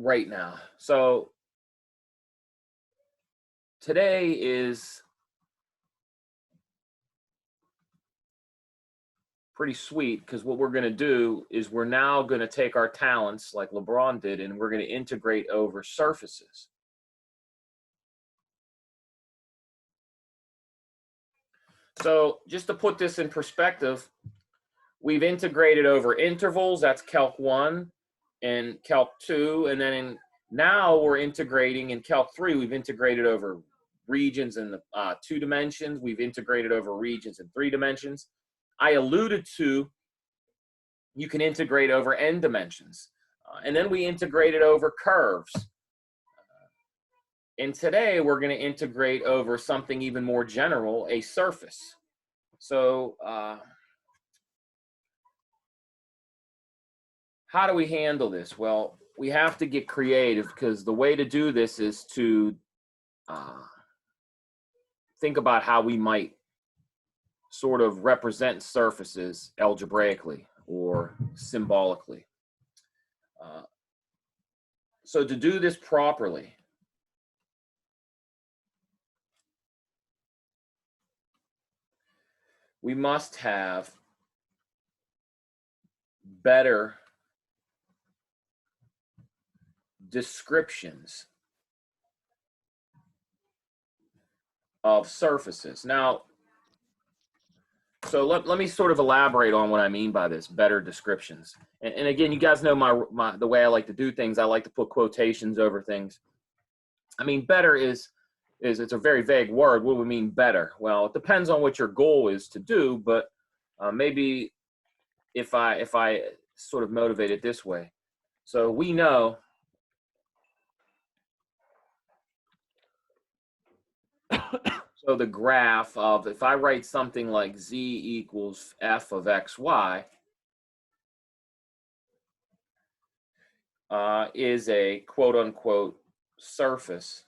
right now. So today is pretty sweet because what we're going to do is we're now going to take our talents like LeBron did and we're going to integrate over surfaces. So just to put this in perspective, we've integrated over intervals, that's Calc 1 and Calc 2, and then now we're integrating in Calc 3, we've integrated over regions in the 2 dimensions, we've integrated over regions in 3 dimensions. I alluded to you can integrate over n dimensions, and then we integrated over curves. And today we're going to integrate over something even more general, a surface. So how do we handle this? Well, we have to get creative because the way to do this is to think about how we might sort of represent surfaces algebraically or symbolically. So to do this properly, we must have better descriptions of surfaces. Now, so let me sort of elaborate on what I mean by this, better descriptions. And again, you guys know the way I like to do things. I like to put quotations over things. I mean, better is it's a very vague word. What do we mean better? Well, it depends on what your goal is to do, but maybe if I sort of motivate it this way. So we know so the graph of, if I write something like z equals f of xy, is a quote-unquote surface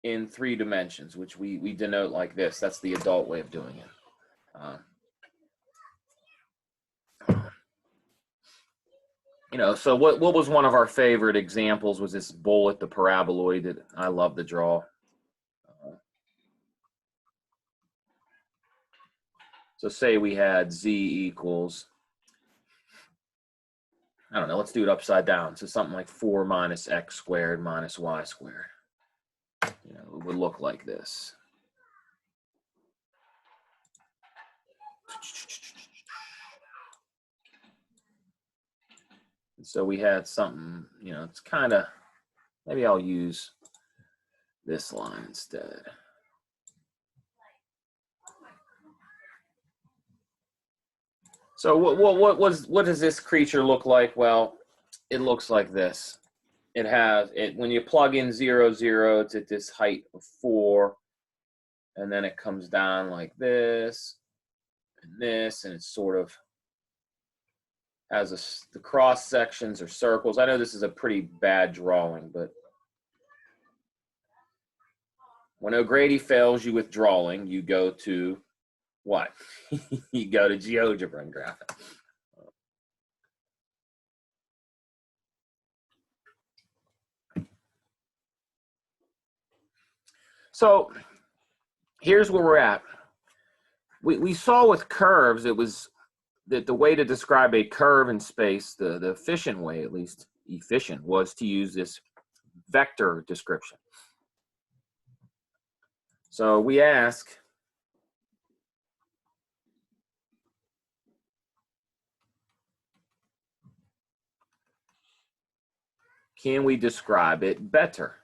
in 3 dimensions, which we denote like this. That's the adult way of doing it. You know, so what was one of our favorite examples was this bullet, the paraboloid that I love to draw. So say we had z equals, I don't know, let's do it upside down. So something like 4 minus x squared minus y squared. You know, it would look like this. And so we had something, you know, it's kind of, maybe I'll use this line instead. So what does this creature look like? Well, it looks like this. It has it when you plug in 0, 0, it's at this height of 4, and then it comes down like this, and it sort of has the cross sections or circles. I know this is a pretty bad drawing, but when O'Grady fails you with drawing, you go to what? You go to GeoGebra and graph it. So here's where we're at. We saw with curves, it was that the way to describe a curve in space, the efficient way, at least efficient, was to use this vector description. So we ask, can we describe it better?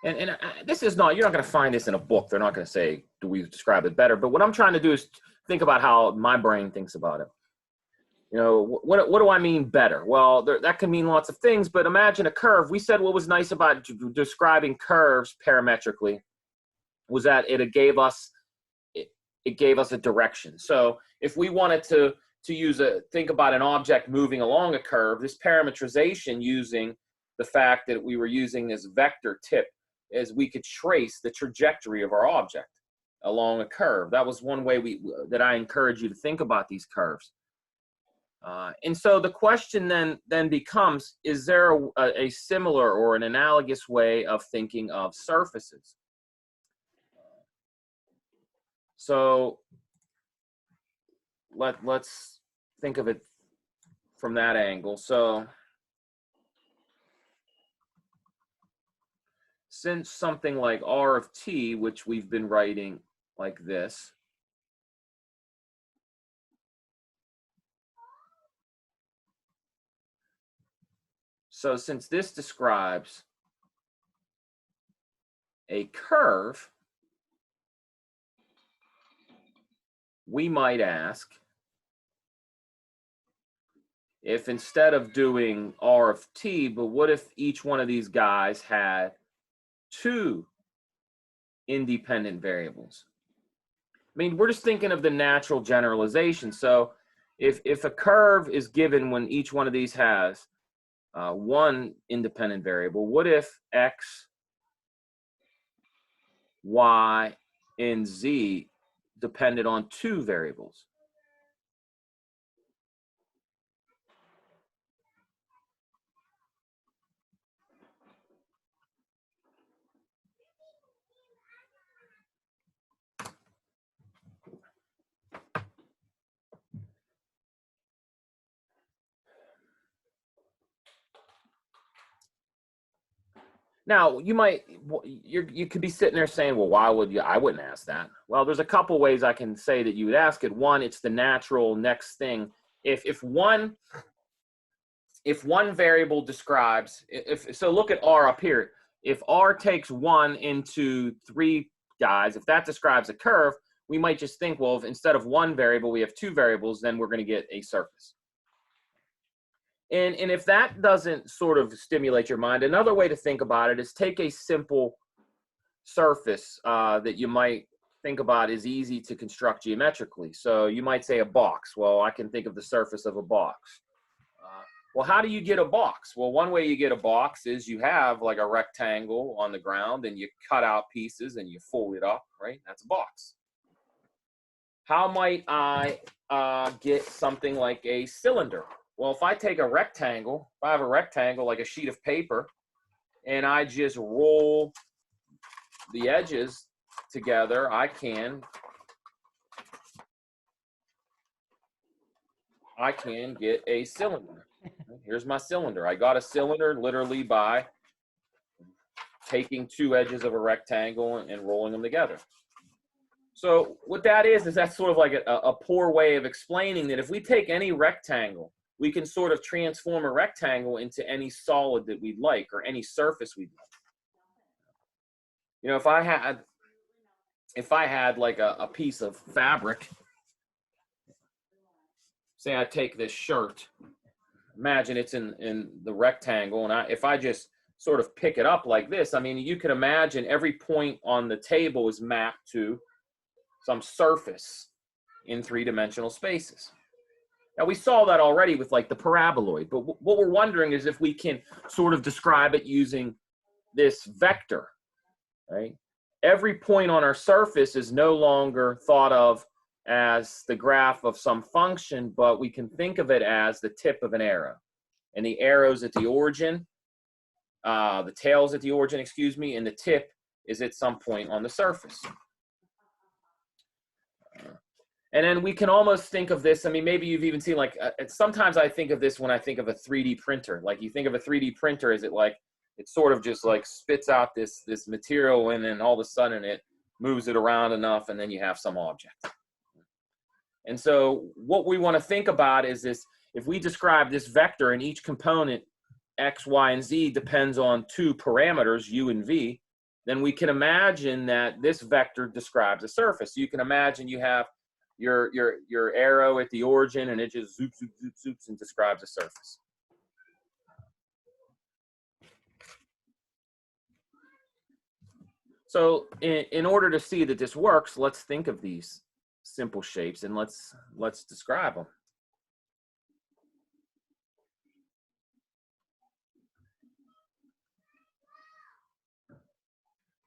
And this is not, you're not going to find this in a book. They're not going to say, do we describe it better? But what I'm trying to do is think about how my brain thinks about it. You know, what do I mean better? Well, that can mean lots of things, but imagine a curve. We said what was nice about describing curves parametrically was that it gave us a direction. So if we wanted to think about an object moving along a curve, this parametrization using the fact that we were using this vector tip, as we could trace the trajectory of our object along a curve. That was one way that I encourage you to think about these curves. And so the question then becomes, is there a similar or an analogous way of thinking of surfaces? So let's think of it from that angle. So since something like r of t, which we've been writing like this, so since this describes a curve, we might ask if instead of doing r of t, but what if each one of these guys had two independent variables? I mean, we're just thinking of the natural generalization. So if a curve is given when each one of these has one independent variable, what if x, y, and z depended on two variables? Now, you could be sitting there saying, well, why would you? I wouldn't ask that. Well, there's a couple ways I can say that you would ask it. One, it's the natural next thing. If one variable describes, so look at r up here. If r takes 1 into 3 guys, if that describes a curve, we might just think, well, if instead of one variable, we have two variables, then we're going to get a surface. And if that doesn't sort of stimulate your mind, another way to think about it is take a simple surface that you might think about is easy to construct geometrically. So you might say a box. Well, I can think of the surface of a box. Well, how do you get a box? Well, one way you get a box is you have like a rectangle on the ground and you cut out pieces and you fold it up, right? That's a box. How might I get something like a cylinder? Well, if I take a rectangle, if I have a rectangle like a sheet of paper, and I just roll the edges together, I can get a cylinder. Here's my cylinder. I got a cylinder literally by taking two edges of a rectangle and rolling them together. So what that is that's sort of like a poor way of explaining that if we take any rectangle, we can sort of transform a rectangle into any solid that we'd like or any surface we'd like. You know, if I had like a piece of fabric, say I take this shirt, imagine it's in the rectangle, and if I just sort of pick it up like this, I mean, you can imagine every point on the table is mapped to some surface in three-dimensional spaces. Now, we saw that already with like the paraboloid, but what we're wondering is if we can sort of describe it using this vector, right? Every point on our surface is no longer thought of as the graph of some function, but we can think of it as the tip of an arrow. And the arrow's at the origin, the tail's at the origin, excuse me, and the tip is at some point on the surface. And then we can almost think of this, I mean, maybe you've even seen like, sometimes I think of this when I think of a 3D printer. Like you think of a 3D printer, is it like, it sort of just like spits out this material and then all of a sudden it moves it around enough and then you have some object. And so what we want to think about is this, if we describe this vector and each component, x, y, and z depends on two parameters, u and v, then we can imagine that this vector describes a surface. So you can imagine you have your arrow at the origin and it just zoops, zoops, zoops, zoops and describes a surface. So in order to see that this works, let's think of these simple shapes and let's describe them.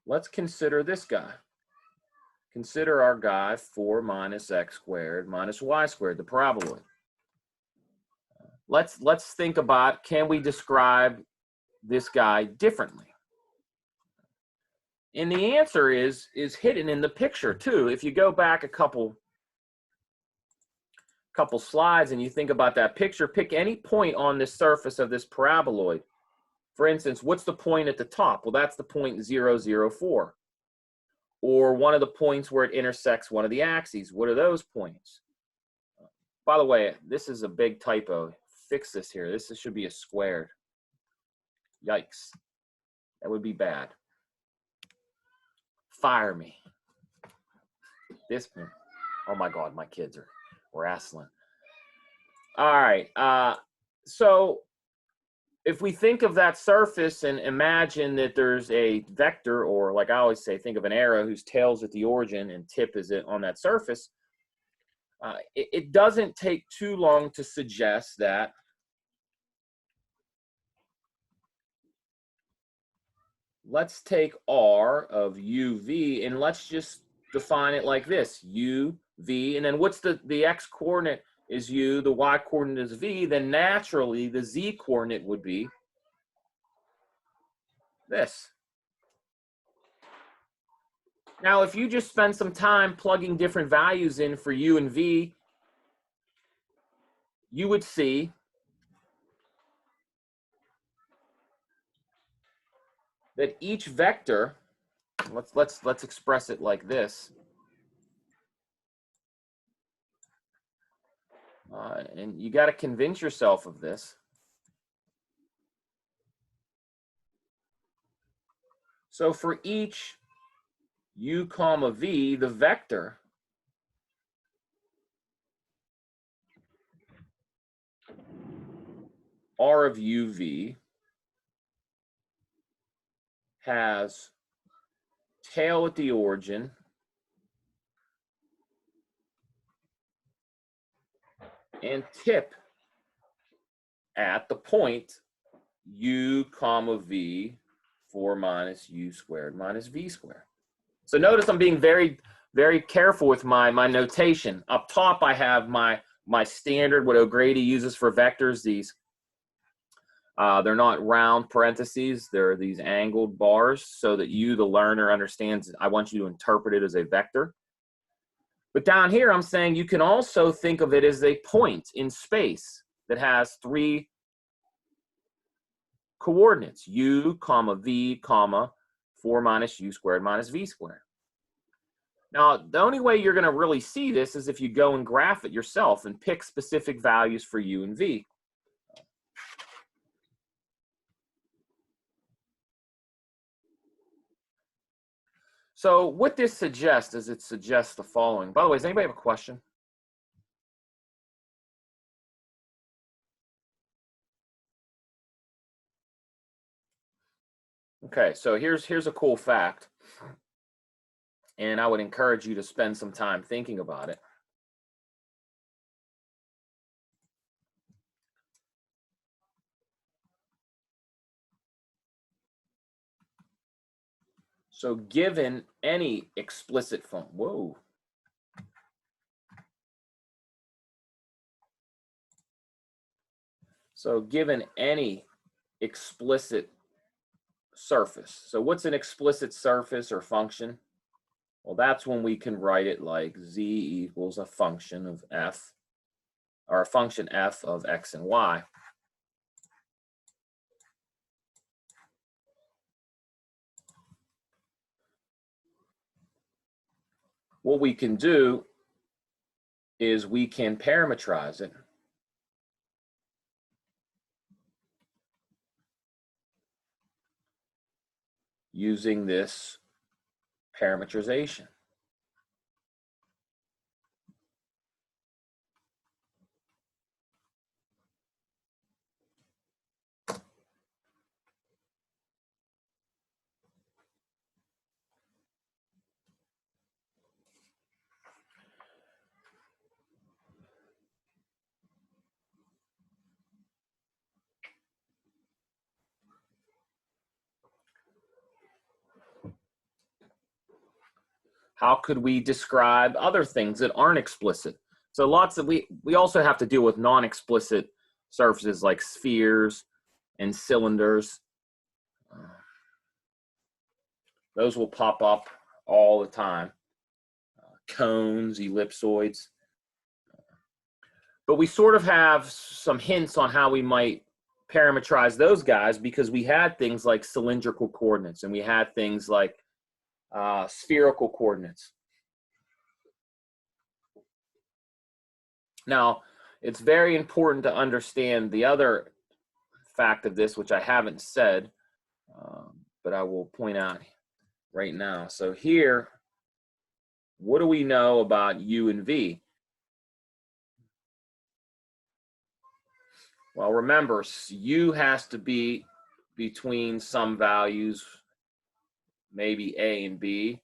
Let's consider this guy. Consider our guy 4 minus x squared minus y squared, the paraboloid. let's think about, can we describe this guy differently? And the answer is hidden in the picture too. If you go back a couple slides and you think about that picture, pick any point on the surface of this paraboloid. For instance, what's the point at the top? Well, that's the point 0, 0, 4. Or one of the points where it intersects one of the axes. What are those points? By the way, this is a big typo. Fix this here. This should be a squared. Yikes. That would be bad. Fire me. This one. Oh my God, my kids are wrestling. All right. So if we think of that surface and imagine that there's a vector, or like I always say, think of an arrow whose tail's at the origin and tip is on that surface, it doesn't take too long to suggest that let's take R of UV and let's just define it like this, UV, and then what's the X coordinate is U, the Y coordinate is V, then naturally the Z coordinate would be this. Now, if you just spend some time plugging different values in for U and V, you would see that each vector, let's express it like this. And you got to convince yourself of this. So for each U comma V, the vector R of UV has tail at the origin and tip at the point U comma V 4 minus U squared minus V squared. So notice I'm being very, very careful with my notation. Up top, I have my standard, what O'Grady uses for vectors. These, they're not round parentheses. They're these angled bars so that you, the learner, understands. I want you to interpret it as a vector. But down here, I'm saying you can also think of it as a point in space that has 3 coordinates, U comma V comma 4 minus U squared minus V squared. Now, the only way you're going to really see this is if you go and graph it yourself and pick specific values for U and V. So what this suggests is it suggests the following. By the way, does anybody have a question? Okay, so here's a cool fact. And I would encourage you to spend some time thinking about it. So given any explicit function, whoa. So given any explicit surface. So what's an explicit surface or function? Well, that's when we can write it like Z equals a function of F, or a function F of X and Y. What we can do is we can parameterize it using this parameterization. How could we describe other things that aren't explicit? So lots of, we also have to deal with non-explicit surfaces like spheres and cylinders. Those will pop up all the time. Cones, ellipsoids. But we sort of have some hints on how we might parametrize those guys because we had things like cylindrical coordinates and we had things like spherical coordinates. Now, it's very important to understand the other fact of this, which I haven't said, but I will point out right now. So here, what do we know about U and V? Well, remember, U has to be between some values, maybe A and B.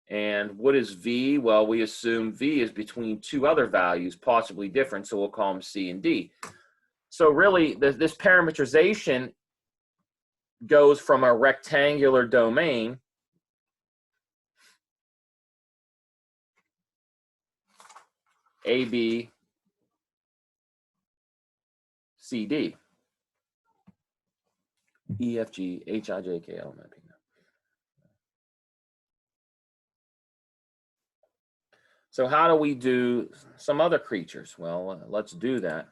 And what is V? Well, we assume V is between two other values, possibly different, so we'll call them C and D. So really, this parametrization goes from a rectangular domain A, B, C, D, E, F, G, H, I, J, K, L, M, N, P. So how do we do some other creatures? Well, let's do that.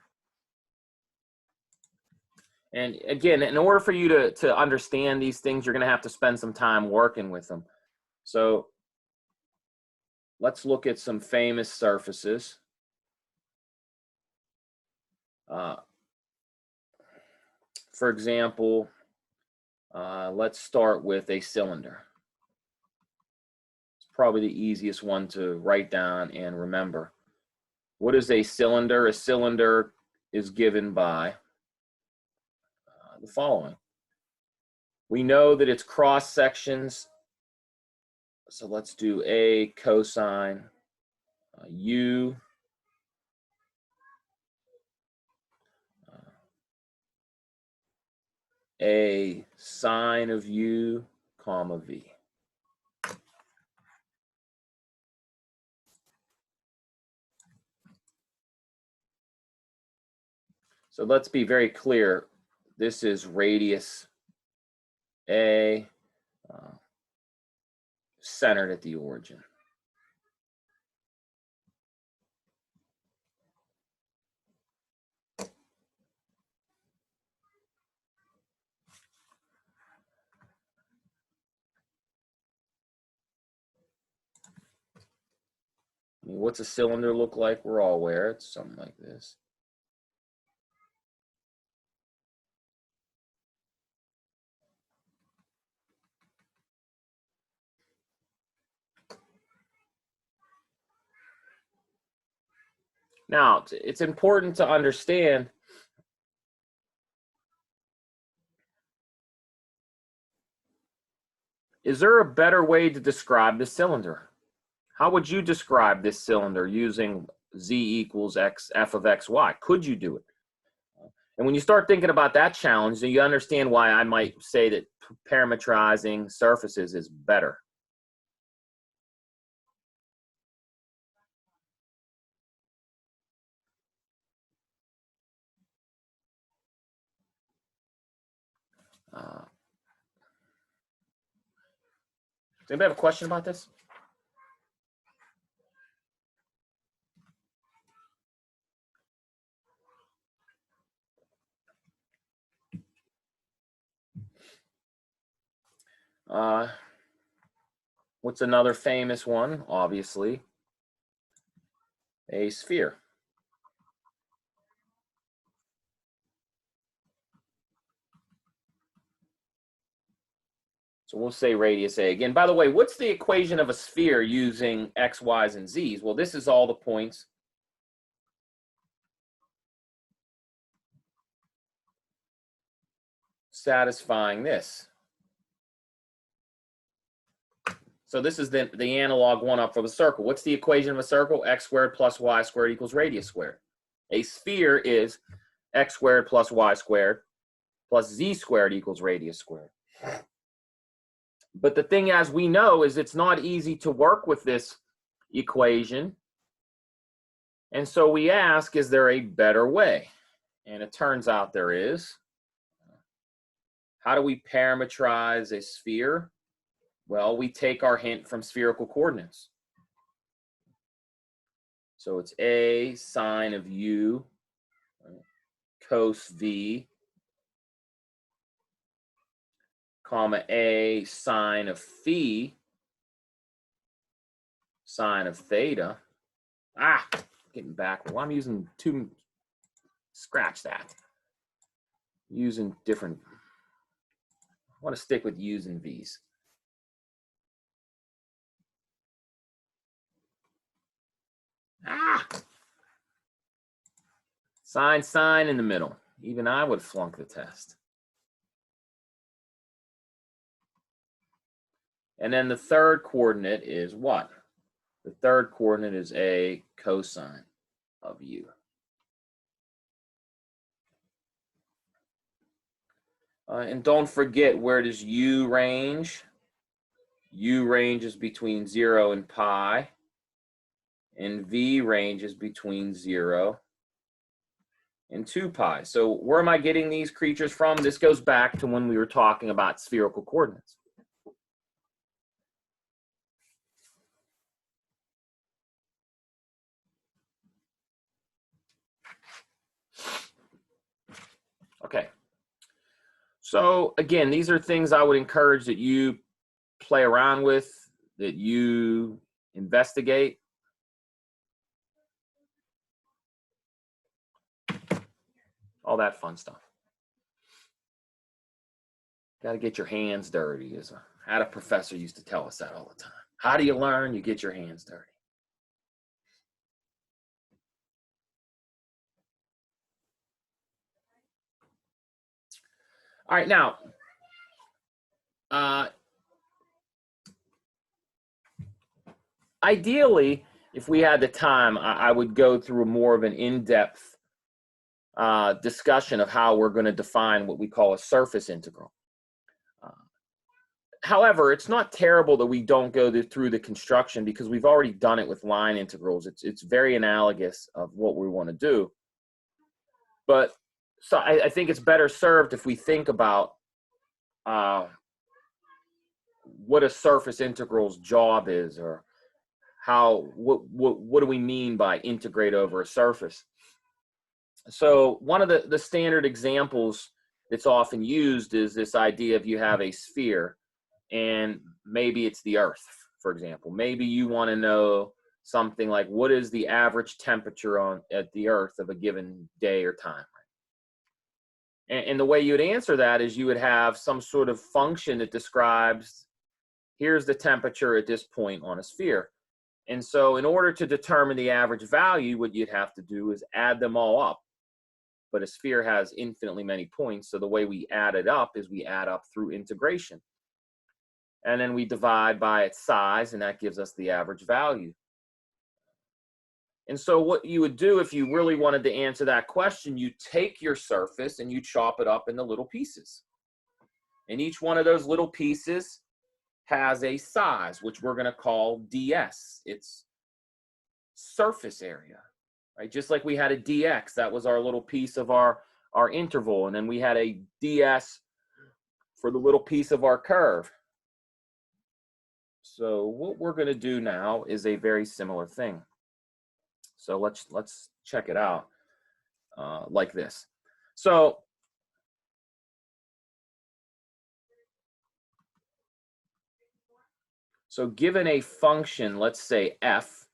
And again, in order for you to understand these things, you're going to have to spend some time working with them. So let's look at some famous surfaces. For example, let's start with a cylinder. It's probably the easiest one to write down and remember. What is a cylinder? A cylinder is given by the following. We know that it's cross sections. So let's do A cosine U A sine of U comma V. So let's be very clear. This is radius A, centered at the origin. I mean, what's a cylinder look like? We're all aware. It's something like this. Now, it's important to understand is there a better way to describe the cylinder? How would you describe this cylinder using Z equals X, F of X, Y? Could you do it? And when you start thinking about that challenge, then you understand why I might say that parametrizing surfaces is better. Does anybody have a question about this? What's another famous one? Obviously, a sphere. So we'll say radius A. Again, by the way, what's the equation of a sphere using X, Y's, and Z's? Well, this is all the points satisfying this. So this is the analog one up for the circle. What's the equation of a circle? X squared plus Y squared equals radius squared. A sphere is X squared plus Y squared plus Z squared equals radius squared. But the thing, as we know, is it's not easy to work with this equation And so we ask, is there a better way? And it turns out there is. How do we parametrize a sphere? Well, we take our hint from spherical coordinates. So it's a sine of u, cos v, comma a sine of phi, sine of theta. Getting back. Well, I'm using two. Scratch that. Using different. I want to stick with u's and v's. Sine in the middle. Even I would flunk the test. And then the third coordinate is what? The third coordinate is a cosine of u. And don't forget, where does u range? U ranges between 0 and pi. And v ranges between 0 and 2 pi. So where am I getting these creatures from? This goes back to when we were talking about spherical coordinates. Okay. So again, these are things I would encourage that you play around with, that you investigate. All that fun stuff. Got to get your hands dirty. Had a professor used to tell us that all the time. How do you learn? You get your hands dirty. All right, now, ideally, if we had the time, I would go through more of an in-depth discussion of how we're going to define what we call a surface integral. However, it's not terrible that we don't go through the construction, because we've already done it with line integrals. It's very analogous of what we want to do. But so I think it's better served if we think about what a surface integral's job is, or what do we mean by integrate over a surface. So one of the standard examples that's often used is this idea of you have a sphere, and maybe it's the Earth, for example. Maybe you want to know something like, what is the average temperature at the Earth of a given day or time? And the way you would answer that is you would have some sort of function that describes, here's the temperature at this point on a sphere. And so in order to determine the average value, what you'd have to do is add them all up. But a sphere has infinitely many points, so the way we add it up is we add up through integration. And then we divide by its size, and that gives us the average value. And so what you would do if you really wanted to answer that question, you take your surface and you chop it up into little pieces. And each one of those little pieces has a size, which we're going to call ds. It's surface area, right? Just like we had a dx, that was our little piece of our interval. And then we had a ds for the little piece of our curve. So what we're going to do now is a very similar thing. So let's check it out like this. So given a function, let's say f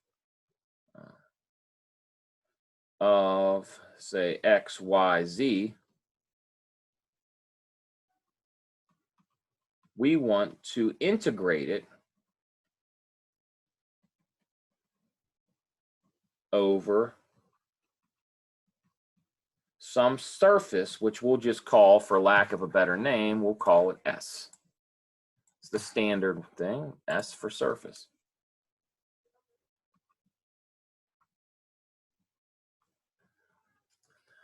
of, say, x, y, z, we want to integrate it over some surface, which we'll just call, for lack of a better name, we'll call it S. It's the standard thing, S for surface.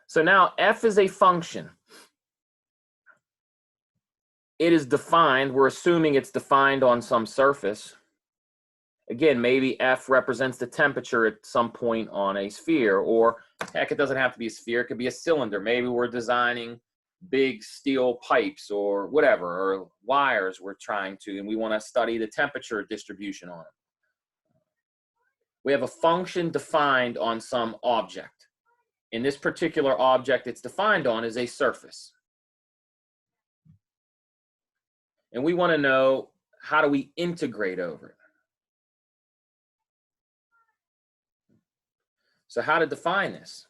So now f is a function. It is defined, we're assuming it's defined on some surface. Again, maybe F represents the temperature at some point on a sphere, or heck, it doesn't have to be a sphere. It could be a cylinder. Maybe we're designing big steel pipes or whatever, or wires we're trying to, and we want to study the temperature distribution on them. We have a function defined on some object. In this particular object it's defined on is a surface. And we want to know, how do we integrate over it? So how to define this?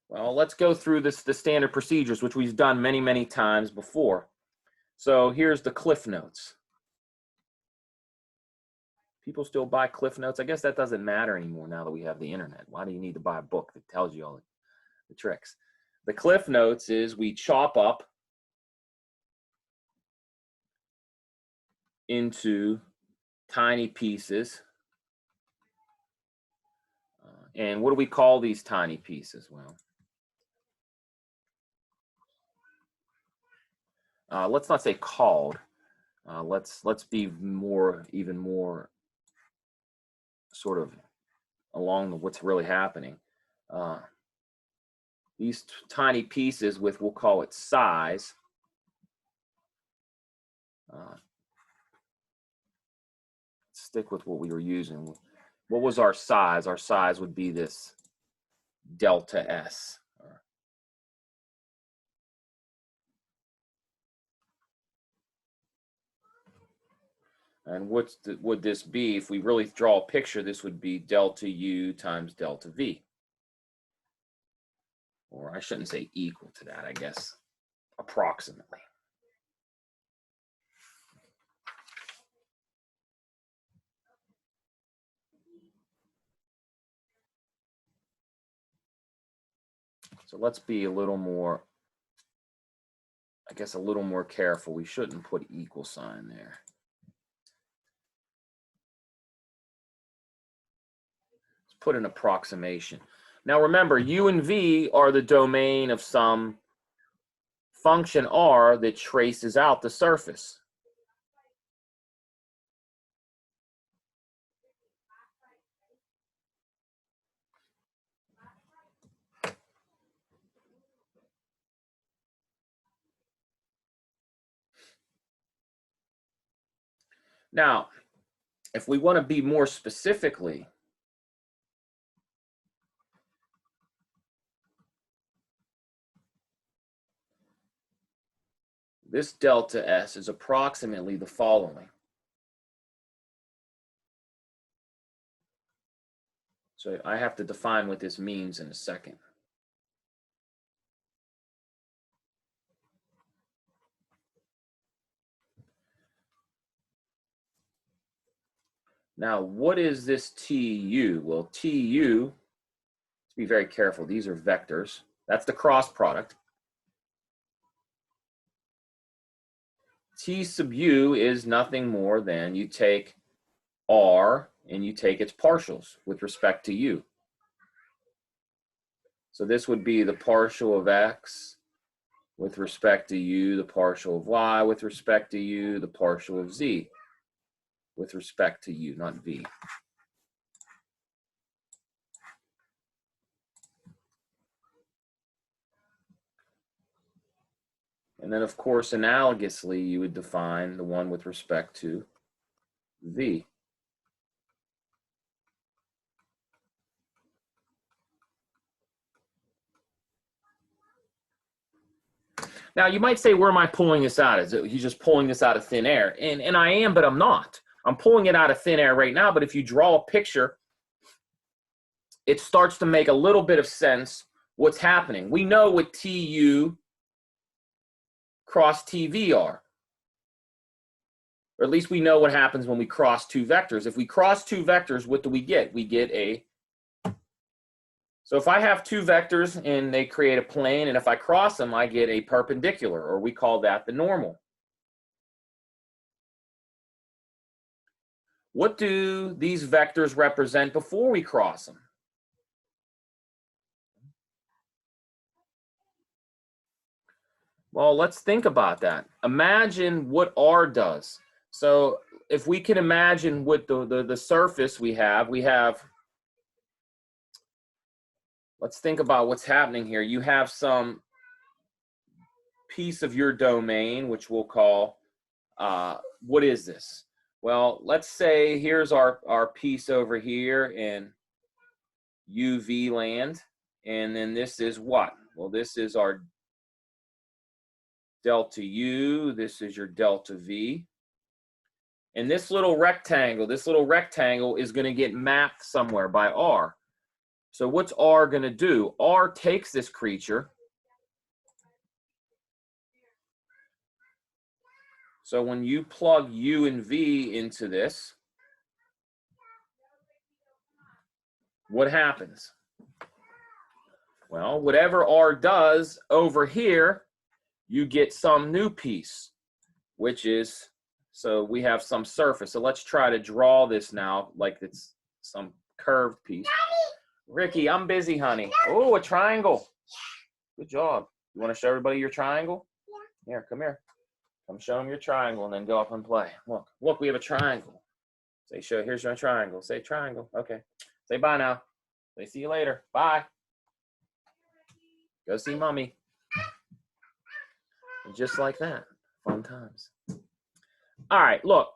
Well, let's go through the standard procedures, which we've done many, many times before. So here's the Cliff Notes. People still buy Cliff Notes. I guess that doesn't matter anymore now that we have the internet. Why do you need to buy a book that tells you all the tricks? The Cliff Notes is we chop up into tiny pieces. And what do we call these tiny pieces? Well, let's not say called. Let's be even more sort of along what's really happening. These tiny pieces with, we'll call it size. Stick with what we were using. What was our size? Our size would be this delta S. And what would this be? If we really draw a picture, this would be delta U times delta V. Or I shouldn't say equal to that, I guess, approximately. So let's be a little more, I guess, a little more careful. We shouldn't put equal sign there. Let's put an approximation. Now remember, U and V are the domain of some function R that traces out the surface. Now, if we want to be more specifically, this delta S is approximately the following. So I have to define what this means in a second. Now, what is this TU? Well, TU, let's be very careful. These are vectors. That's the cross product. T sub U is nothing more than you take R and you take its partials with respect to U. So this would be the partial of X with respect to U, the partial of Y with respect to U, the partial of Z with respect to U, not V. And then, of course, analogously, you would define the one with respect to V. Now, you might say, where am I pulling this out? Is it he's just pulling this out of thin air? And I am, but I'm not. I'm pulling it out of thin air right now, but if you draw a picture, it starts to make a little bit of sense what's happening. We know what TU cross TV are. Or at least we know what happens when we cross two vectors. If we cross two vectors, what do we get? We get a... So if I have two vectors and they create a plane, and if I cross them, I get a perpendicular, or we call that the normal. What do these vectors represent before we cross them? Well, let's think about that. Imagine what R does. So if we can imagine what the surface we have, let's think about what's happening here. You have some piece of your domain, which we'll call, what is this? Well, let's say here's our piece over here in UV land. And then this is what? Well, this is our delta U. This is your delta V. And this little rectangle is going to get mapped somewhere by R. So what's R going to do? R takes this creature. So when you plug U and V into this, what happens? Well, whatever R does over here, you get some new piece, which is, so we have some surface. So let's try to draw this now like it's some curved piece. Ricky, I'm busy, honey. Oh, a triangle. Good job. You want to show everybody your triangle? Yeah. Here, come here. Come show them your triangle and then go up and play. Look, we have a triangle. Say, here's your triangle. Say triangle. Okay. Say bye now. Say see you later. Bye. Go see mommy. And just like that. Fun times. All right, look.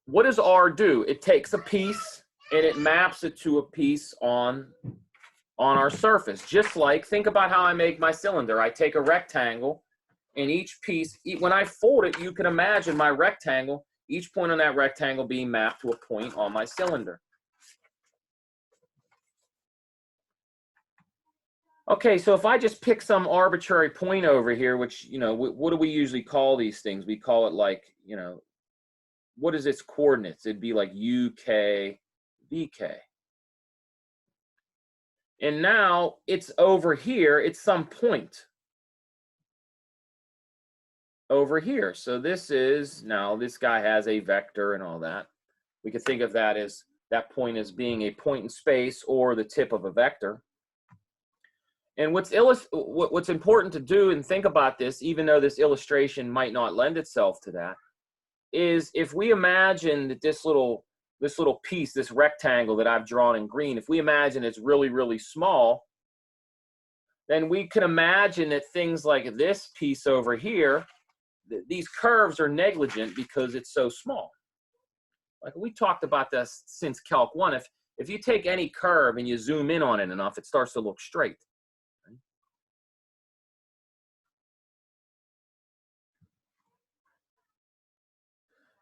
What does R do? It takes a piece and it maps it to a piece on our surface. Just like, think about how I make my cylinder. I take a rectangle, and each piece, when I fold it, you can imagine my rectangle, each point on that rectangle being mapped to a point on my cylinder. Okay, so if I just pick some arbitrary point over here, which, you know, what do we usually call these things? We call it like, you know, what is its coordinates? It'd be like UK, VK. And now it's over here, it's some point over here. So this is, now this guy has a vector and all that. We could think of that as, that point as being a point in space or the tip of a vector. And what's important to do and think about this, even though this illustration might not lend itself to that, is if we imagine that this little piece, this rectangle that I've drawn in green, if we imagine it's really, really small, then we can imagine that things like this piece over here, these curves are negligent because it's so small. Like we talked about this since Calc 1. If you take any curve and you zoom in on it enough, it starts to look straight.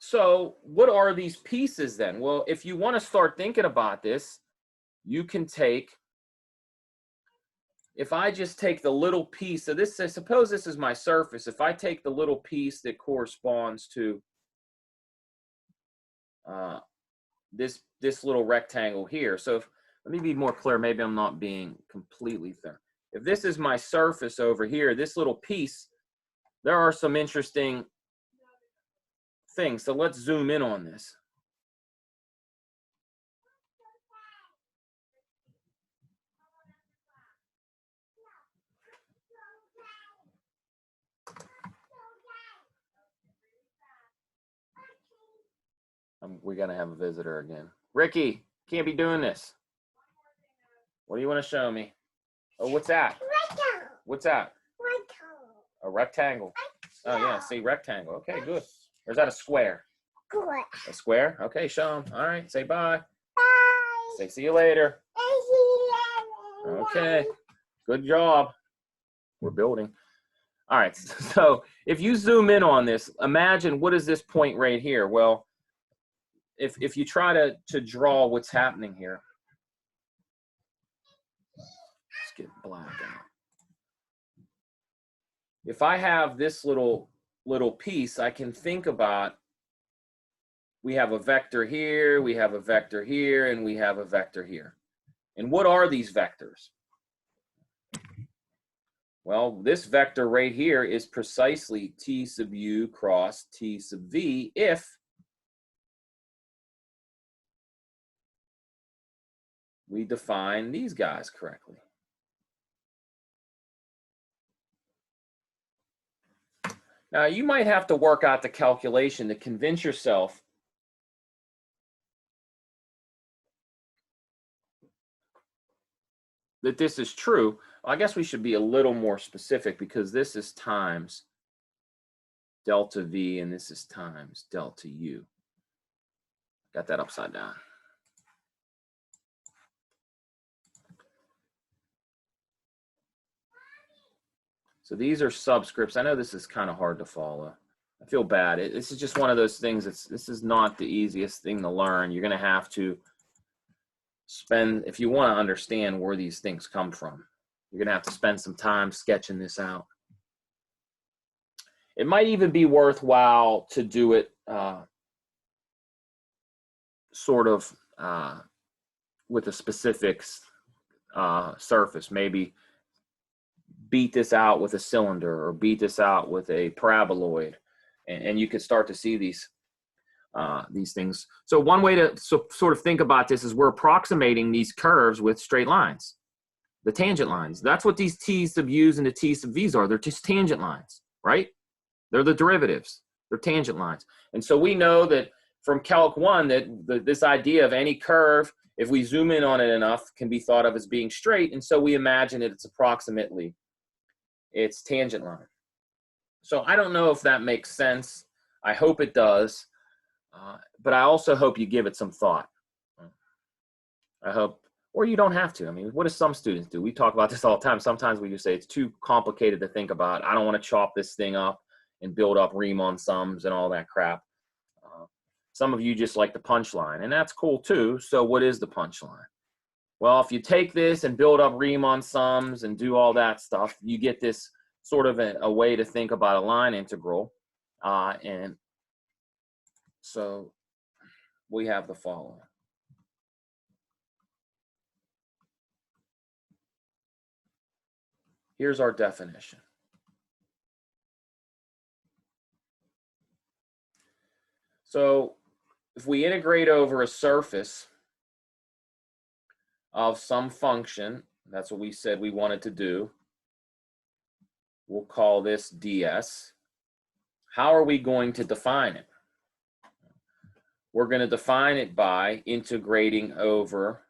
So what are these pieces then? Well, if you want to start thinking about this, you can take, if I just take the little piece, so this, suppose this is my surface. If I take the little piece that corresponds to this little rectangle here. So let me be more clear. Maybe I'm not being completely fair. If this is my surface over here, this little piece, there are some interesting things. So let's zoom in on this. We're gonna have a visitor again. Ricky, can't be doing this. What do you want to show me? Oh, what's that? Rectangle. What's that? Rectangle. A rectangle. Oh yeah, see, rectangle. Okay, good. Or is that a square? Square. A square? Okay, show them. All right, say bye. Bye. Say see you later. See you later. Okay, good job. We're building. All right, so if you zoom in on this, imagine what is this point right here? Well, if you try to draw what's happening here, let's get black out. If I have this little piece, I can think about, we have a vector here, we have a vector here, and we have a vector here. And what are these vectors? Well, this vector right here is precisely T sub u cross T sub v if we define these guys correctly. Now, you might have to work out the calculation to convince yourself that this is true. I guess we should be a little more specific, because this is times delta V and this is times delta U. Got that upside down. So these are subscripts. I know this is kind of hard to follow. I feel bad. This is just one of those things. This is not the easiest thing to learn. You're going to have to spend, if you want to understand where these things come from, you're going to have to spend some time sketching this out. It might even be worthwhile to do it sort of with a specific surface. Maybe beat this out with a cylinder, or beat this out with a paraboloid, and you could start to see these things. So one way to sort of think about this is we're approximating these curves with straight lines, the tangent lines. That's what these t sub u's and the t sub v's are. They're just tangent lines, right? They're the derivatives. They're tangent lines. And so we know that from Calc 1 that this idea of any curve, if we zoom in on it enough, can be thought of as being straight. And so we imagine that it's approximately its tangent line. So I don't know if that makes sense. I hope it does. But I also hope you give it some thought. I hope, or you don't have to. I mean, what do some students do? We talk about this all the time. Sometimes we just say it's too complicated to think about. I don't want to chop this thing up and build up Riemann sums and all that crap. Some of you just like the punchline, and that's cool too. So what is the punchline? Well, if you take this and build up Riemann sums and do all that stuff, you get this sort of a way to think about a line integral. And so we have the following. Here's our definition. So if we integrate over a surface of some function, that's what we said we wanted to do, we'll call this ds. How are we going to define it? We're going to define it by integrating over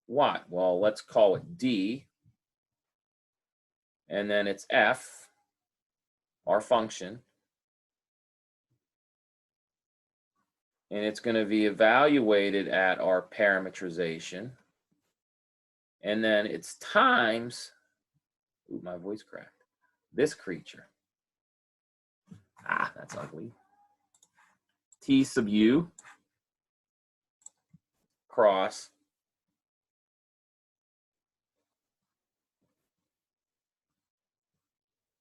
what? Well, let's call it d, and then it's f, our function, and it's going to be evaluated at our parametrization, and then it's times, ooh, my voice cracked, this creature. Ah, that's ugly. T sub u cross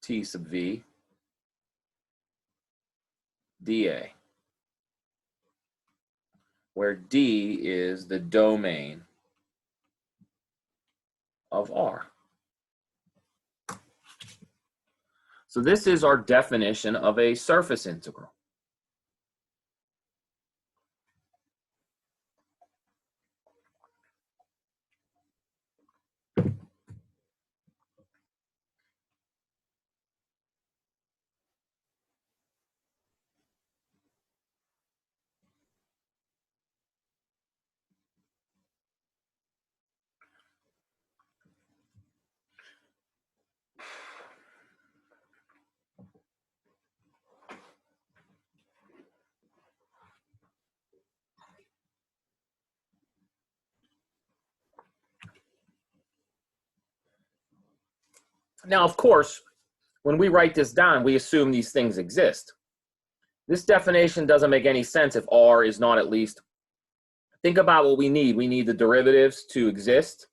T sub v dA, where D is the domain of R. So this is our definition of a surface integral. Now, of course, when we write this down, we assume these things exist. This definition doesn't make any sense if R is not at least. Think about what we need. We need the derivatives to exist.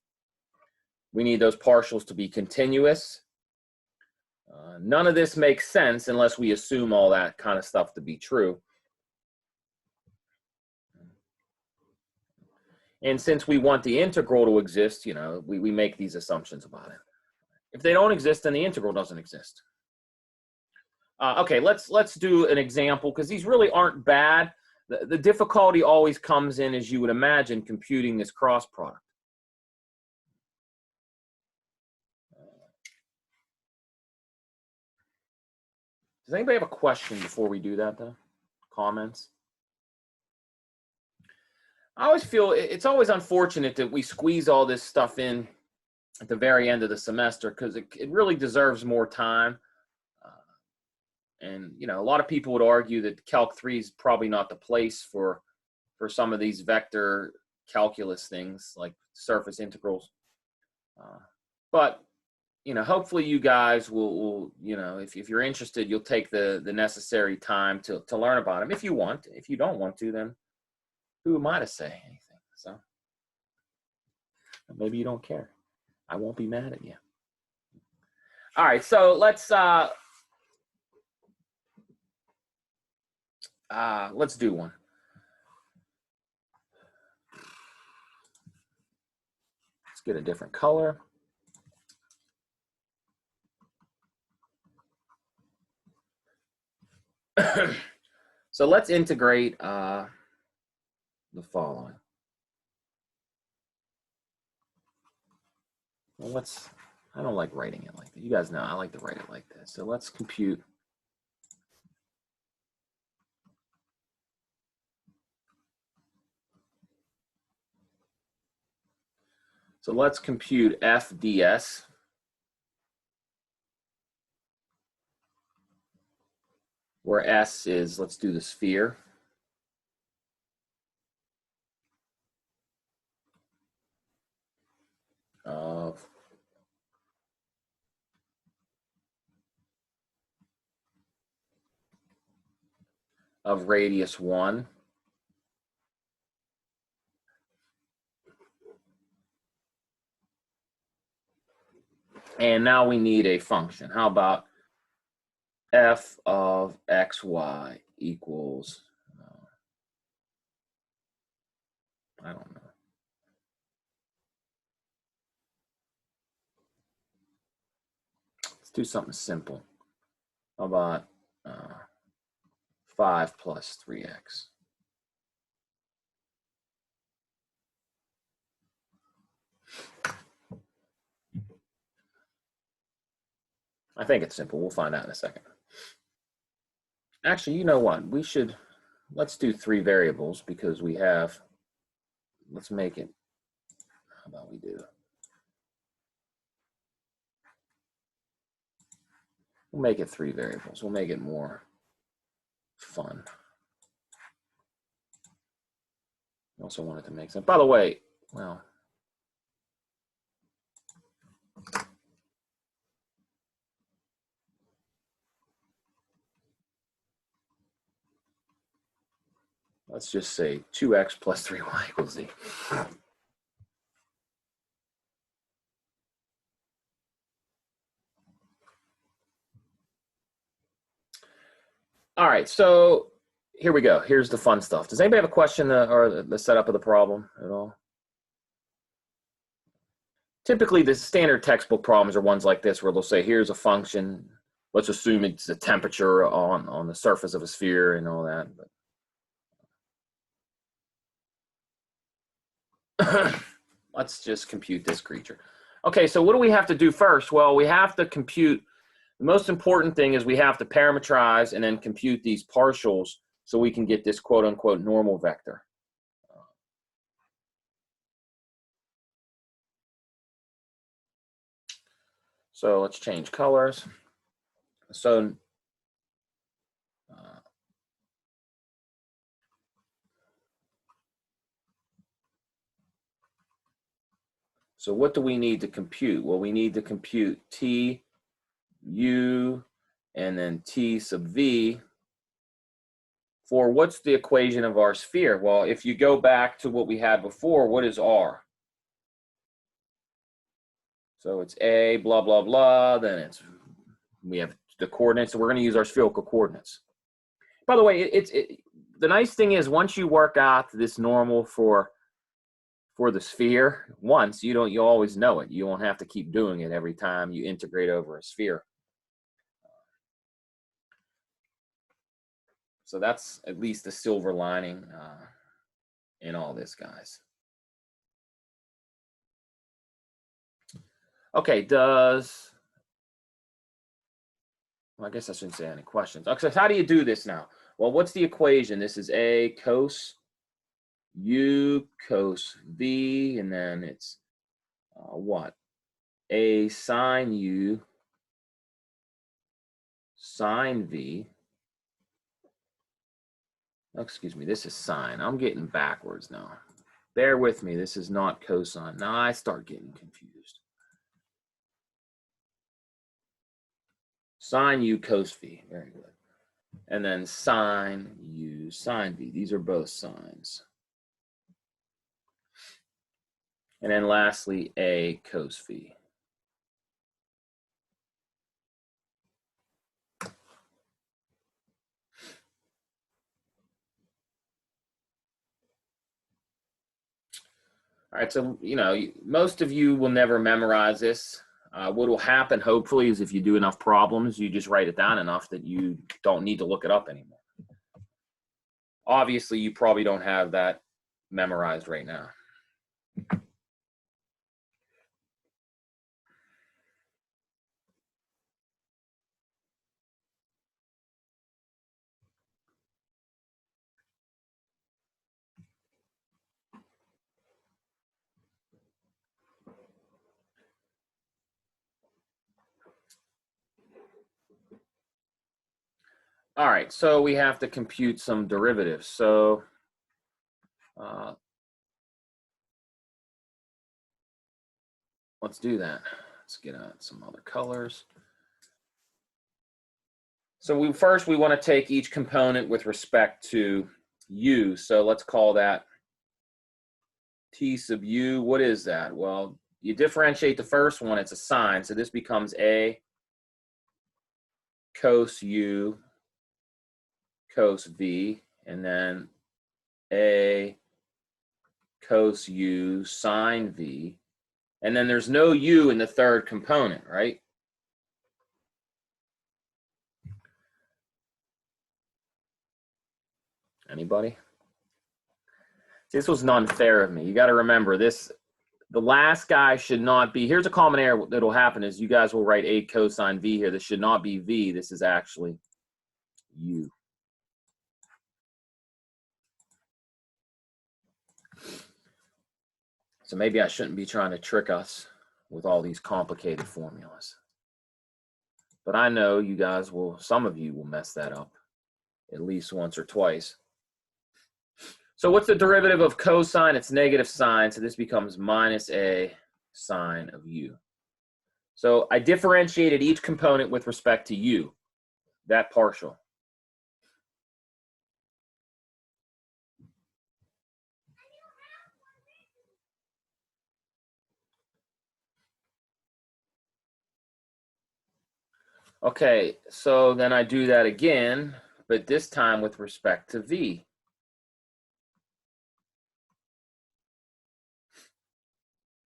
We need those partials to be continuous. None of this makes sense unless we assume all that kind of stuff to be true. And since we want the integral to exist, you know, we make these assumptions about it. If they don't exist, then the integral doesn't exist. Okay, let's do an example, because these really aren't bad. The difficulty always comes in, as you would imagine, computing this cross product. Does anybody have a question before we do that, though? Comments? I always feel it's always unfortunate that we squeeze all this stuff in at the very end of the semester, because it really deserves more time. And, you know, a lot of people would argue that Calc 3 is probably not the place for some of these vector calculus things like surface integrals. But, you know, hopefully you guys will you know, if you're interested, you'll take the necessary time to learn about them if you want. If you don't want to, then who am I to say anything? So maybe you don't care. I won't be mad at you. All right, so let's do one. Let's get a different color. So let's integrate the following. Well, I don't like writing it like that. You guys know I like to write it like this. So let's compute. So let's compute f ds. Where S is, let's do the sphere. Of radius 1. And now we need a function. How about f of xy equals, I don't know. Let's do something simple. How about 5 plus 3x? I think it's simple. We'll find out in a second. Actually, you know what? Let's do 3 variables because we have, let's make it, how about we do? We'll make it 3 variables. We'll make it more fun. I also wanted to make sense. By the way, well, let's just say 2x plus 3y equals z. All right, so here we go. Here's the fun stuff. Does anybody have a question or the setup of the problem at all? Typically, the standard textbook problems are ones like this where they'll say, here's a function. Let's assume it's the temperature on the surface of a sphere and all that. But let's just compute this creature. Okay, so what do we have to do first? Well, we have to compute. The most important thing is we have to parameterize and then compute these partials so we can get this quote unquote normal vector. So let's change colors. So what do we need to compute? Well, we need to compute T, U, and then T sub V for what's the equation of our sphere? Well, if you go back to what we had before, what is R? So it's A, blah, blah, blah, then we have the coordinates, so we're gonna use our spherical coordinates. By the way, the nice thing is once you work out this normal for the sphere once, you always know it. You won't have to keep doing it every time you integrate over a sphere. So that's at least the silver lining in all this, guys. Okay, Well, I guess I shouldn't say any questions. Okay, so how do you do this now? Well, what's the equation? This is A cos U cos V, and then it's what? A sine U sine V. Oh, excuse me, this is sine. I'm getting backwards now. Bear with me, this is not cosine. Now I start getting confused. Sine U cos V, very good. And then sine U sine V. These are both sines. And then lastly, A cos V. All right, so, most of you will never memorize this. What will happen, hopefully, is if you do enough problems, you just write it down enough that you don't need to look it up anymore. Obviously, you probably don't have that memorized right now. All right, so we have to compute some derivatives. So let's do that. Let's get out some other colors. So we want to take each component with respect to u. So let's call that t sub u. What is that? Well, you differentiate the first one, it's a sine. So this becomes a cos u cos v, and then a cos u sine v. And then there's no u in the third component, right? Anybody? This was unfair of me. You got to remember this. The last guy should not be. Here's a common error that will happen is you guys will write a cosine v here. This should not be v. This is actually u. So maybe I shouldn't be trying to trick us with all these complicated formulas. But I know you guys will, some of you will mess that up at least once or twice. So what's the derivative of cosine? It's negative sine, so this becomes minus a sine of u. So I differentiated each component with respect to u, that partial. Okay, so then I do that again, but this time with respect to v.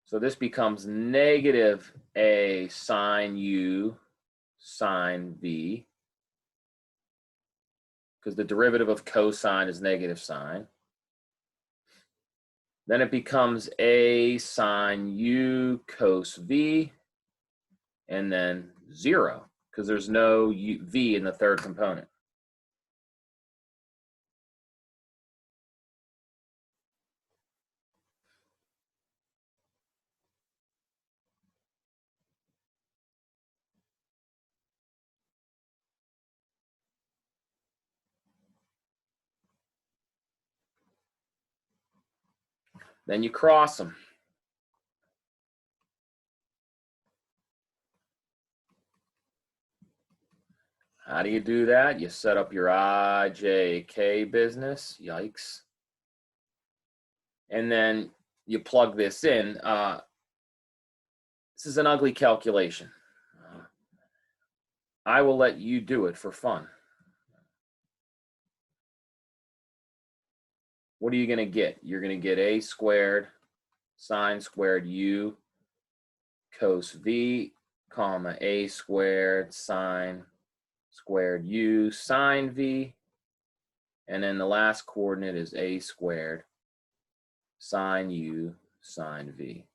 So this becomes negative a sine u sine v, because the derivative of cosine is negative sine. Then it becomes a sine u cos v, and then 0, because there's no v in the third component. Then you cross them. How do you do that? You set up your IJK business. Yikes. And then you plug this in. This is an ugly calculation. I will let you do it for fun. What are you going to get? You're going to get a squared sine squared u cos v, comma, a squared sine squared u sine v, and then the last coordinate is a squared sine u sine v.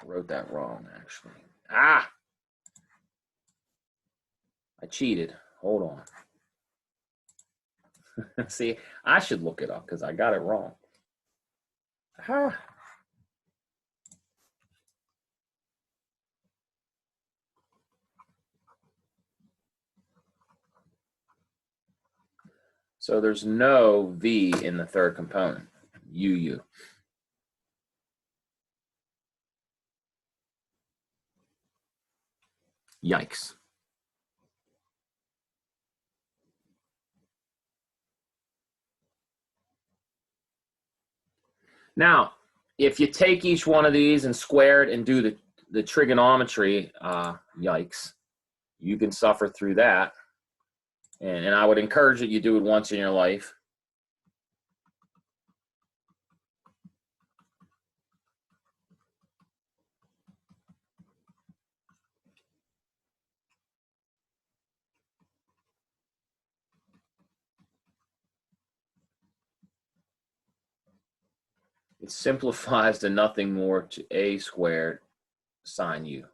I wrote that wrong, actually. Ah! I cheated. Hold on. See, I should look it up because I got it wrong. Ah. So there's no V in the third component, UU. Yikes. Now, if you take each one of these and square it and do the trigonometry, yikes, you can suffer through that. And I would encourage that you do it once in your life. It simplifies to nothing more to a squared sine u.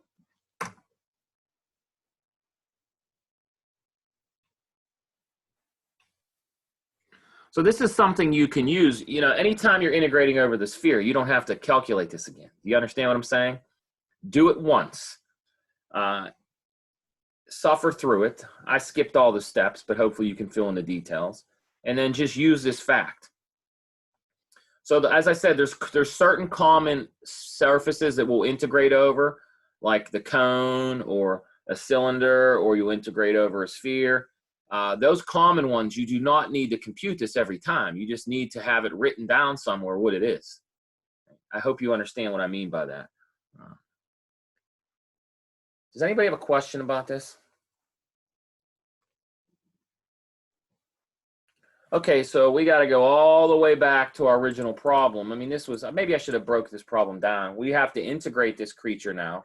So this is something you can use, you know, anytime you're integrating over the sphere, you don't have to calculate this again. Do you understand what I'm saying? Do it once. Suffer through it. I skipped all the steps, but hopefully you can fill in the details. And then just use this fact. So as I said, there's certain common surfaces that will integrate over, like the cone or a cylinder, or you integrate over a sphere. Those common ones, you do not need to compute this every time. You just need to have it written down somewhere what it is. I hope you understand what I mean by that. Does anybody have a question about this? Okay, so we got to go all the way back to our original problem. I mean, this was, maybe I should have broke this problem down. We have to integrate this creature now.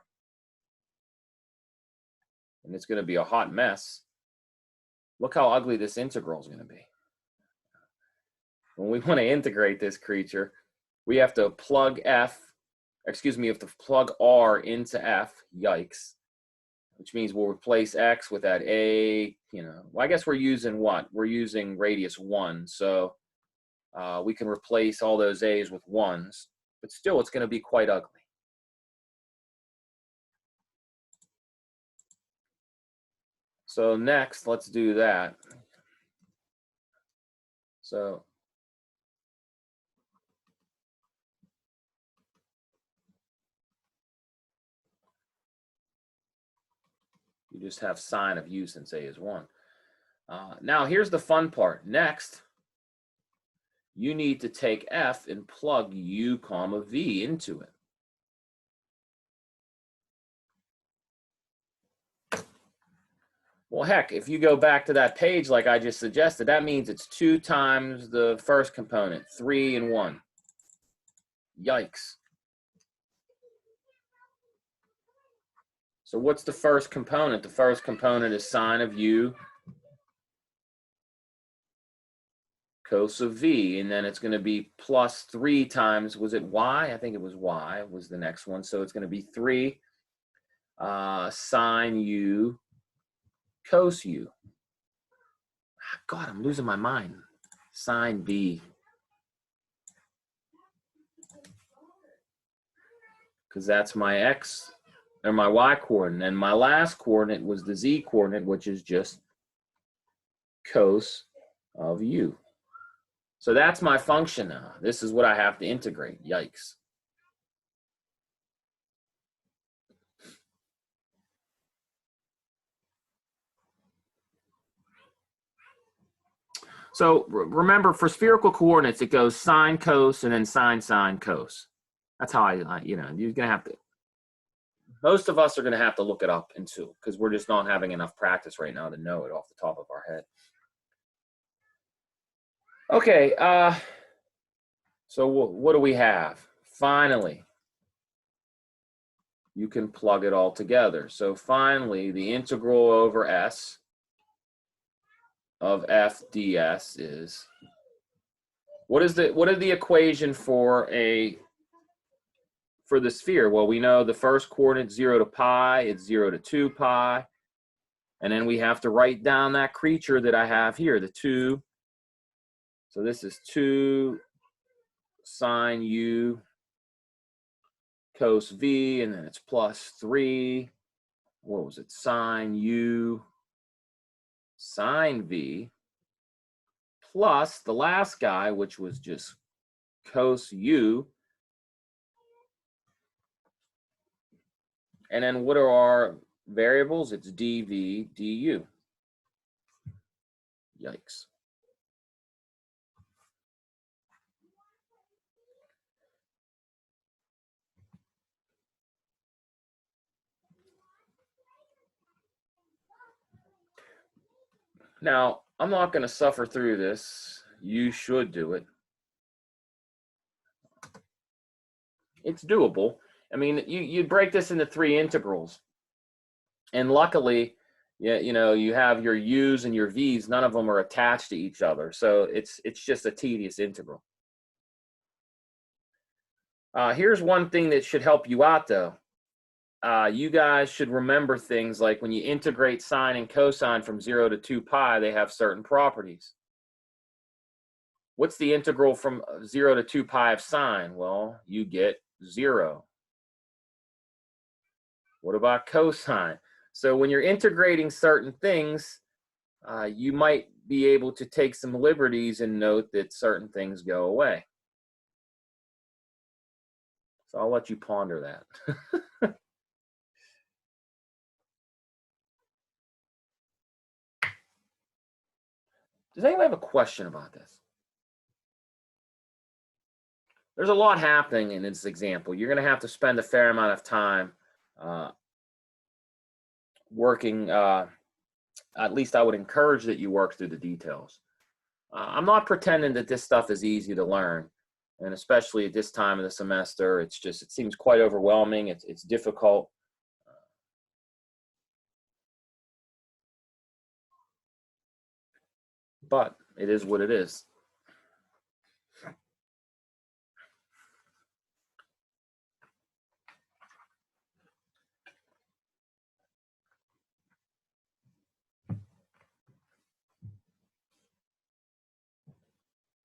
And it's going to be a hot mess. Look how ugly this integral is going to be. When we want to integrate this creature, we have to plug we have to plug R into F, yikes, which means we'll replace X with that A, you know. Well, I guess we're using what? We're using radius 1, so we can replace all those A's with 1s, but still it's going to be quite ugly. So next, let's do that. So you just have sine of u since A is 1. Now here's the fun part. Next, you need to take F and plug u comma v into it. Well, heck, if you go back to that page like I just suggested, that means it's 2 times the first component, 3 and 1. Yikes. So what's the first component? The first component is sine of u cos of v, and then it's going to be plus 3 times, was it y? I think it was y was the next one. So it's going to be 3 sine u cos u. God, I'm losing my mind. Sine v. Because that's my x or my y coordinate. And my last coordinate was the z coordinate, which is just cos of u. So that's my function now. This is what I have to integrate. Yikes. So remember, for spherical coordinates, it goes sine, cos, and then sine, sine, cos. That's how you know, you're going to have to, most of us are going to have to look it up into, because we're just not having enough practice right now to know it off the top of our head. Okay, so what do we have? Finally, you can plug it all together. So finally, the integral over S of f ds is, what is the equation for for the sphere? Well, we know the first coordinate 0 to pi, it's 0 to 2 pi. And then we have to write down that creature that I have here, the 2. So this is 2 sine u cos v, and then it's plus 3. What was it? Sine u sine v plus the last guy, which was just cos u. And then what are our variables? It's dv du. Yikes. Now, I'm not going to suffer through this. You should do it. It's doable. I mean, you break this into 3 integrals. And luckily, yeah, you know, you have your u's and your v's. None of them are attached to each other. So it's just a tedious integral. Here's one thing that should help you out, though. You guys should remember things like when you integrate sine and cosine from 0 to 2 pi, they have certain properties. What's the integral from 0 to 2 pi of sine? Well, you get 0. What about cosine? So when you're integrating certain things, you might be able to take some liberties and note that certain things go away. So I'll let you ponder that. Does anyone have a question about this? There's a lot happening in this example. You're going to have to spend a fair amount of time working. At least I would encourage that you work through the details. I'm not pretending that this stuff is easy to learn, and especially at this time of the semester, it seems quite overwhelming. It's difficult. But it is what it is.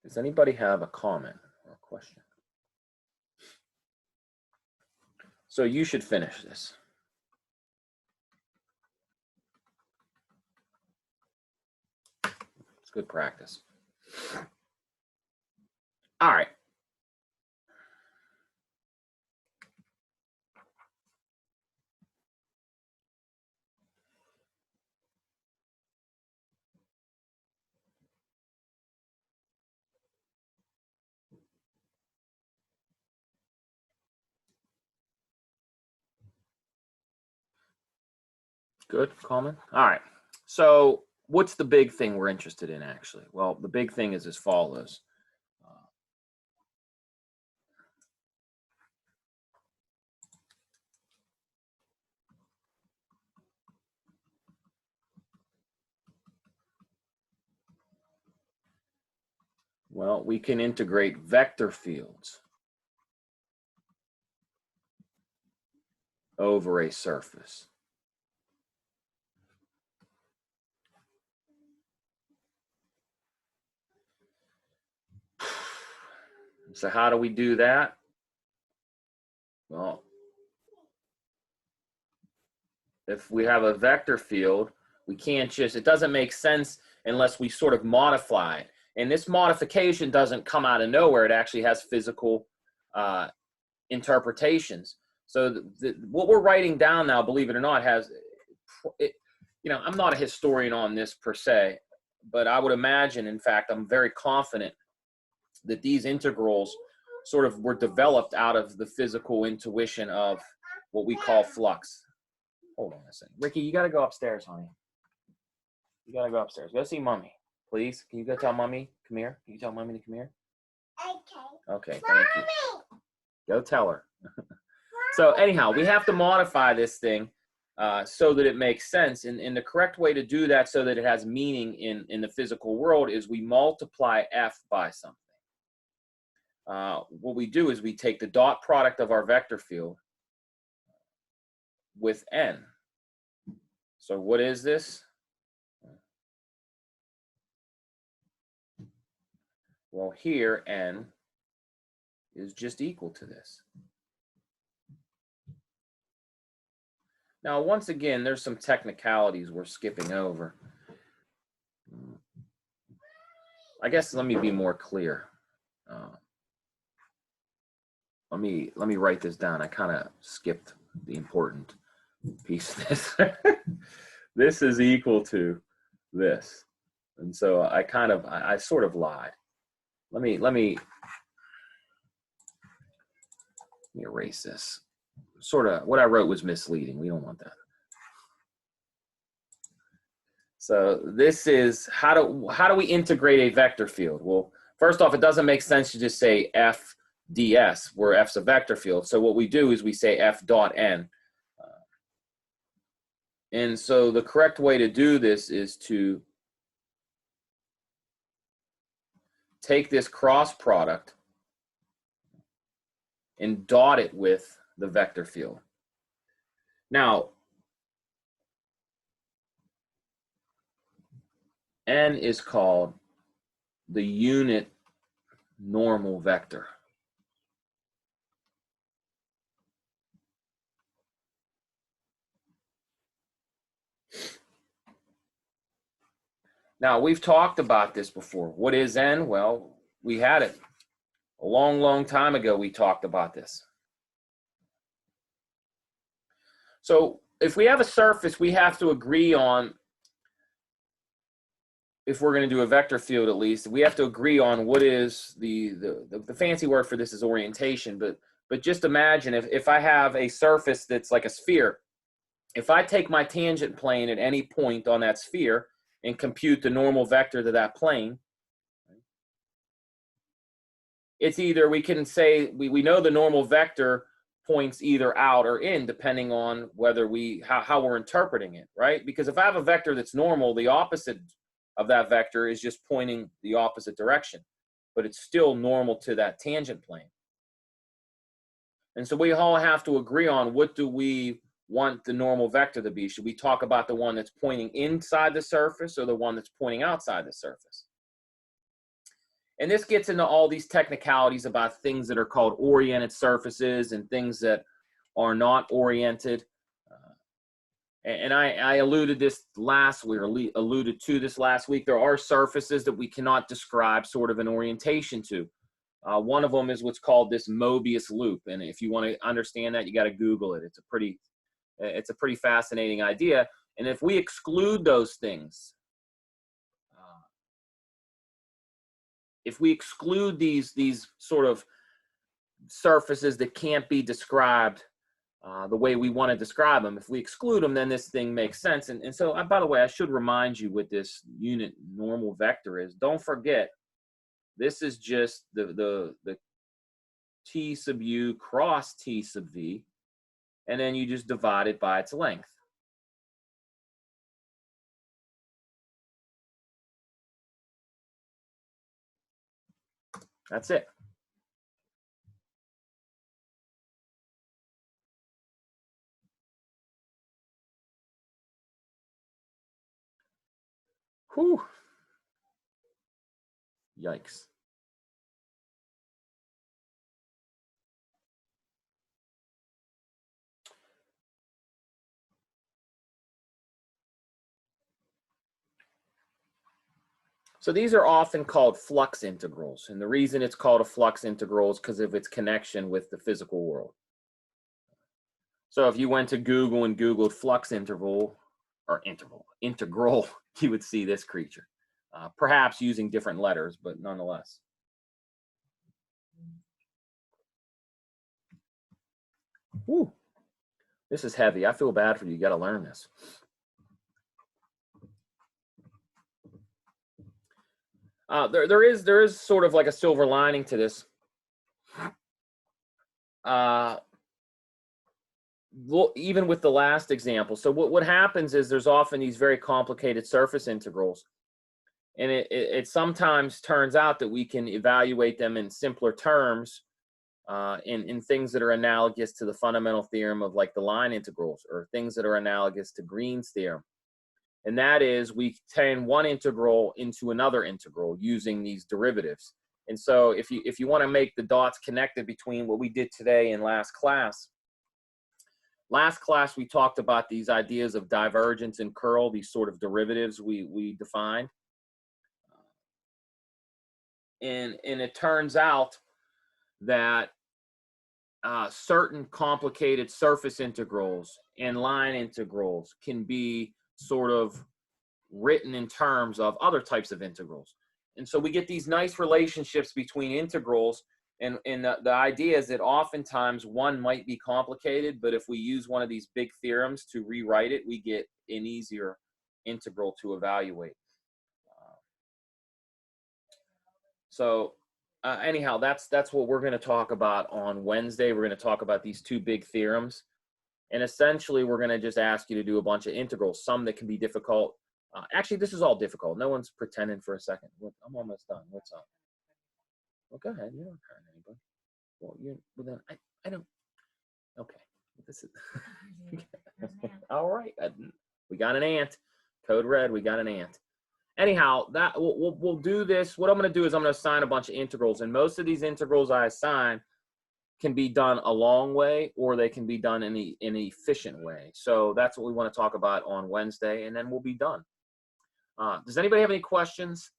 Does anybody have a comment or a question? So you should finish this. It's good practice. All right. Good, comment. All right. So what's the big thing we're interested in, actually? Well, the big thing is as follows. Well, we can integrate vector fields over a surface. So how do we do that? Well, if we have a vector field, we can't just, it doesn't make sense unless we sort of modify it. And this modification doesn't come out of nowhere. It actually has physical interpretations. So what we're writing down now, believe it or not, has, you know, I'm not a historian on this per se, but I would imagine, in fact, I'm very confident that these integrals sort of were developed out of the physical intuition of what we call flux. Hold on a second. Ricky, you got to go upstairs, honey. You got to go upstairs. Go see mommy, please. Can you go tell mommy, come here? Can you tell mommy to come here? Okay. Okay, thank you. Go tell her. So anyhow, we have to modify this thing so that it makes sense. And the correct way to do that so that it has meaning in the physical world is we multiply f by something. what we do is we take the dot product of our vector field with n. So what is this? Well, here n is just equal to this. Now, once again, there's some technicalities we're skipping over. I guess let me be more clear. Let me write this down. I kind of skipped the important piece of this. This is equal to this, and so I sort of lied. Let me erase this. Sort of what I wrote was misleading. We don't want that. So this is how do we integrate a vector field? Well, first off, it doesn't make sense to just say f ds, where f's a vector field. So what we do is we say f dot n. And so the correct way to do this is to take this cross product and dot it with the vector field. Now, n is called the unit normal vector. Now, we've talked about this before. What is n? Well, we had it a long, long time ago. We talked about this. So if we have a surface, we have to agree on, if we're going to do a vector field at least, we have to agree on what is the fancy word for this is orientation. But just imagine if I have a surface that's like a sphere, if I take my tangent plane at any point on that sphere and compute the normal vector to that plane, it's either, we can say, we know the normal vector points either out or in, depending on whether how we're interpreting it, right? Because if I have a vector that's normal, the opposite of that vector is just pointing the opposite direction, but it's still normal to that tangent plane. And so we all have to agree on, what do we want the normal vector to be? Should we talk about the one that's pointing inside the surface or the one that's pointing outside the surface? And this gets into all these technicalities about things that are called oriented surfaces and things that are not oriented. And I alluded to this last week. There are surfaces that we cannot describe sort of an orientation to. One of them is what's called this Mobius loop. And if you want to understand that, you got to Google it. It's a pretty fascinating idea. And if we exclude those things, if we exclude these sort of surfaces that can't be described the way we want to describe them, if we exclude them, then this thing makes sense. And so, by the way, I should remind you what this unit normal vector is. Don't forget, this is just the t sub u cross t sub v, and then you just divide it by its length. That's it. Whew. Yikes. So these are often called flux integrals. And the reason it's called a flux integral is because of its connection with the physical world. So if you went to Google and Googled flux integral, you would see this creature, perhaps using different letters, but nonetheless. Whew. This is heavy. I feel bad for you. You got to learn this. There is sort of like a silver lining to this. Even with the last example. So what happens is there's often these very complicated surface integrals. And it sometimes turns out that we can evaluate them in simpler terms, in things that are analogous to the fundamental theorem of like the line integrals, or things that are analogous to Green's theorem. And that is, we turn one integral into another integral using these derivatives. And so if you want to make the dots connected between what we did today and last class we talked about these ideas of divergence and curl, these sort of derivatives we defined. And it turns out that certain complicated surface integrals and line integrals can be sort of written in terms of other types of integrals. And so we get these nice relationships between integrals, and the idea is that oftentimes one might be complicated, but if we use one of these big theorems to rewrite it, we get an easier integral to evaluate. Anyhow, that's what we're going to talk about on Wednesday. We're going to talk about these two big theorems. And essentially, we're going to just ask you to do a bunch of integrals, some that can be difficult. Actually, this is all difficult. No one's pretending for a second. I'm almost done. What's up? Well, go ahead. You're not hurting anybody. Well, then I don't. Okay. This is all right. We got an ant. Code red. We got an ant. Anyhow, that we'll do this. What I'm going to do is I'm going to assign a bunch of integrals, and most of these integrals I assign can be done a long way, or they can be done in an efficient way. So that's what we want to talk about on Wednesday, and then we'll be done. Does anybody have any questions?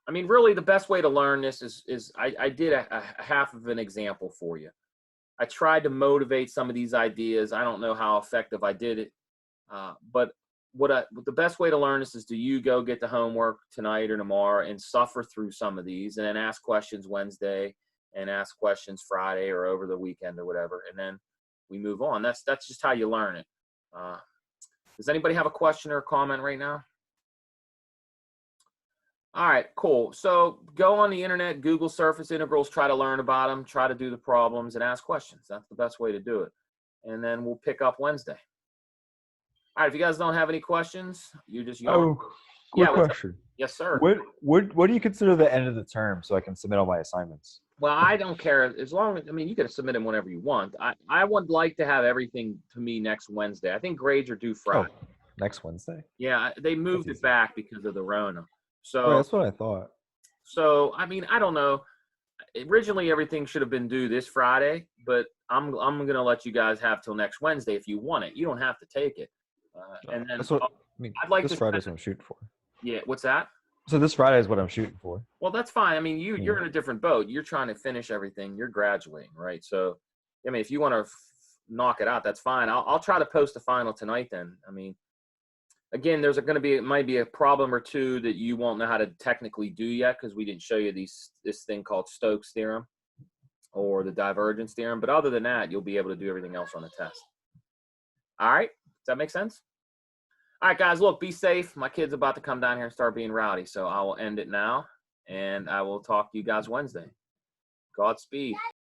I mean, really, the best way to learn this is I did a half of an example for you. I tried to motivate some of these ideas. I don't know how effective I did it, but the best way to learn this is you go get the homework tonight or tomorrow and suffer through some of these, and then ask questions Wednesday and ask questions Friday or over the weekend or whatever, and then we move on. That's just how you learn it. Does anybody have a question or a comment right now? All right, cool. So go on the internet, Google surface integrals, try to learn about them, try to do the problems, and ask questions. That's the best way to do it. And then we'll pick up Wednesday. All right, if you guys don't have any questions, you just quick question. Yes, sir. What do you consider the end of the term so I can submit all my assignments? Well, I don't care as long as, I mean, you can submit them whenever you want. I would like to have everything to me next Wednesday. I think grades are due Friday. Oh, next Wednesday? Yeah, they moved it back because of the Rona. So that's what I thought. So, I mean, I don't know. Originally, everything should have been due this Friday, but I'm going to let you guys have till next Wednesday if you want it. You don't have to take it. And then I'd like this Friday's what I'm shooting for. Yeah, what's that? So this Friday is what I'm shooting for. Well, that's fine. I mean, you're in a different boat. You're trying to finish everything. You're graduating, right? So, I mean, if you want to knock it out, that's fine. I'll try to post the final tonight then. I mean, again, there's going to be, it might be a problem or two that you won't know how to technically do yet because we didn't show you this thing called Stokes' theorem or the divergence theorem. But other than that, you'll be able to do everything else on the test. All right. Does that make sense? All right, guys, look, be safe. My kid's about to come down here and start being rowdy. So I will end it now, and I will talk to you guys Wednesday. Godspeed.